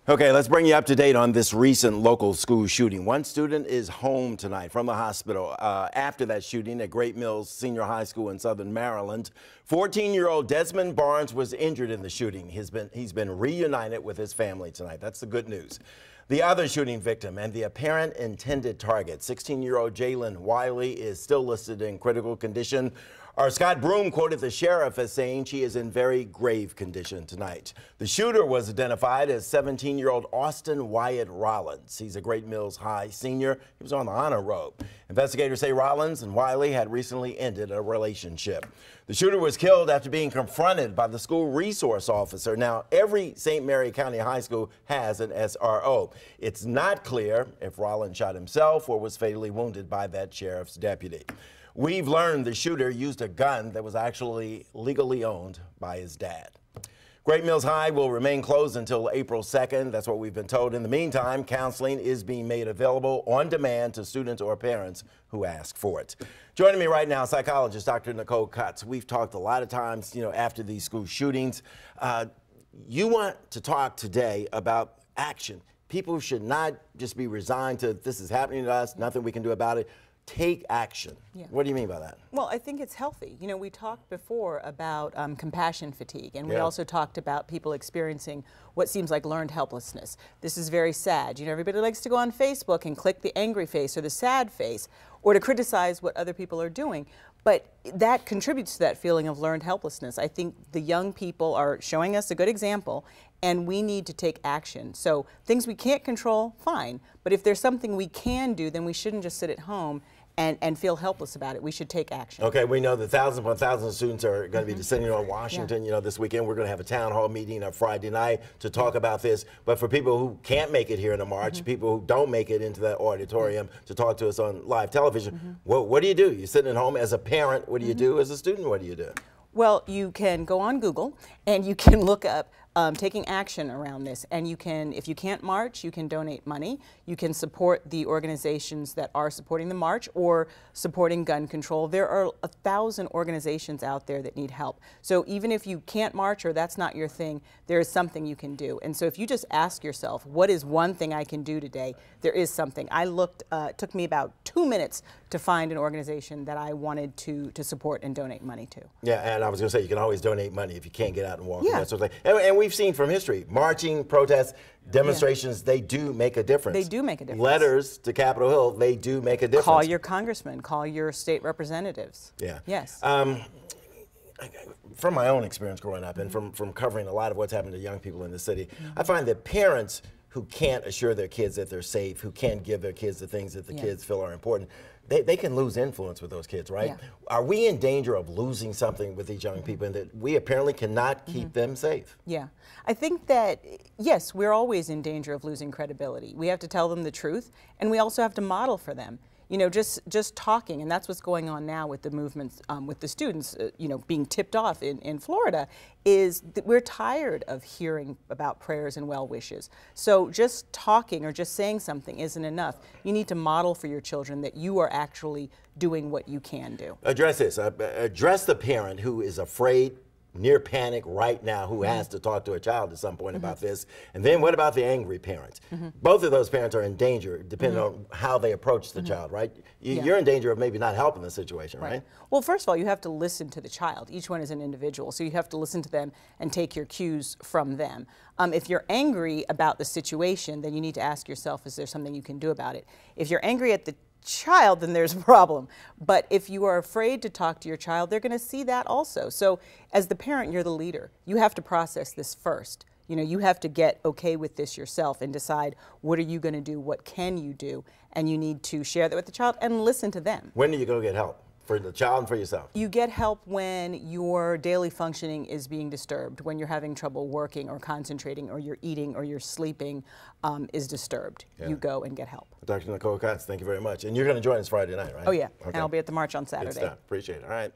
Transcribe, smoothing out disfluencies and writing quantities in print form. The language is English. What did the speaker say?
Okay, let's bring you up to date on this recent local school shooting. One student is home tonight from the hospital after that shooting at Great Mills Senior High School in Southern Maryland. 14-year-old Desmond Barnes was injured in the shooting. He's been reunited with his family tonight. That's the good news. The other shooting victim and the apparent intended target, 16-year-old Jalen Wiley, is still listed in critical condition. Our Scott Broom quoted the sheriff as saying she is in very grave condition tonight. The shooter was identified as 17-year-old Austin Wyatt Rollins. He's a Great Mills High senior. He was on the honor roll. Investigators say Rollins and Wiley had recently ended a relationship. The shooter was killed after being confronted by the school resource officer. Now, every St. Mary County high school has an SRO. It's not clear if Rollins shot himself or was fatally wounded by that sheriff's deputy. We've learned the shooter used a gun that was actually legally owned by his dad. Great Mills High will remain closed until April 2nd. That's what we've been told. In the meantime, counseling is being made available on demand to students or parents who ask for it. Joining me right now, psychologist Dr. Nicole Cutts. We've talked a lot of times, after these school shootings. You want to talk today about action. People should not just be resigned to this is happening to us, nothing we can do about it. Take action. Yeah. What do you mean by that? Well, I think it's healthy. We talked before about compassion fatigue, and we also talked about people experiencing what seems like learned helplessness. This is very sad. Everybody likes to go on Facebook and click the angry face or the sad face, or to criticize what other people are doing. But that contributes to that feeling of learned helplessness. I think the young people are showing us a good example, and we need to take action. So things we can't control, fine. But if there's something we can do, then we shouldn't just sit at home and feel helpless about it. We should take action. Okay, we know that thousands upon thousands of students are going to be descending on Washington, this weekend. We're going to have a town hall meeting on Friday night to talk about this. But for people who can't make it here in the march, people who don't make it into that auditorium to talk to us on live television, what do you do? You're sitting at home as a parent. What do you do? As a student, what do you do? Well, you can go on Google and you can look up taking action around this, and you can, if you can't march, you can donate money. You can support the organizations that are supporting the march or supporting gun control. There are 1,000 organizations out there that need help. So even if you can't march or that's not your thing, there is something you can do. And so if you just ask yourself, what is one thing I can do today? There is something. I looked, it took me about 2 minutes to find an organization that I wanted to support and donate money to. Yeah, and I was going to say, you can always donate money if you can't get out and walk. Yeah. That sort of thing. And we've seen from history, marching, protests, demonstrations, they do make a difference. They do make a difference. Letters to Capitol Hill, they do make a difference. Call your congressman, call your state representatives. Yeah. Yes. From my own experience growing up and from covering a lot of what's happened to young people in the city, I find that parents who can't assure their kids that they're safe, who can't give their kids the things that the kids feel are important, they can lose influence with those kids, right? Yeah. Are we in danger of losing something with these young people and that we apparently cannot keep them safe? Yeah. I think that, yes, we're always in danger of losing credibility. We have to tell them the truth, and we also have to model for them. Just talking, and that's what's going on now with the movements, with the students, being tipped off in Florida, is that we're tired of hearing about prayers and well wishes. So just talking or just saying something isn't enough. You need to model for your children that you are actually doing what you can do. Address this. Address the parent who is afraid, near panic right now, who has to talk to a child at some point about this. And then what about the angry parent? Both of those parents are in danger depending on how they approach the child, right? You're in danger of maybe not helping the situation, right? Well, first of all, you have to listen to the child. Each one is an individual, so you have to listen to them and take your cues from them. If you're angry about the situation, then you need to ask yourself, is there something you can do about it? If you're angry at the child, then there's a problem. But if you are afraid to talk to your child, they're going to see that also. So as the parent, you're the leader. You have to process this first. You have to get okay with this yourself and decide what are you going to do, what can you do, and you need to share that with the child and listen to them. When do you go get help? For the child and for yourself? You get help when your daily functioning is being disturbed, when you're having trouble working or concentrating or you're eating or you're sleeping is disturbed. You go and get help. Dr. Nicole Cutts, thank you very much. And you're going to join us Friday night, right? Oh, yeah. Okay. And I'll be at the march on Saturday. Good stuff. Appreciate it. All right.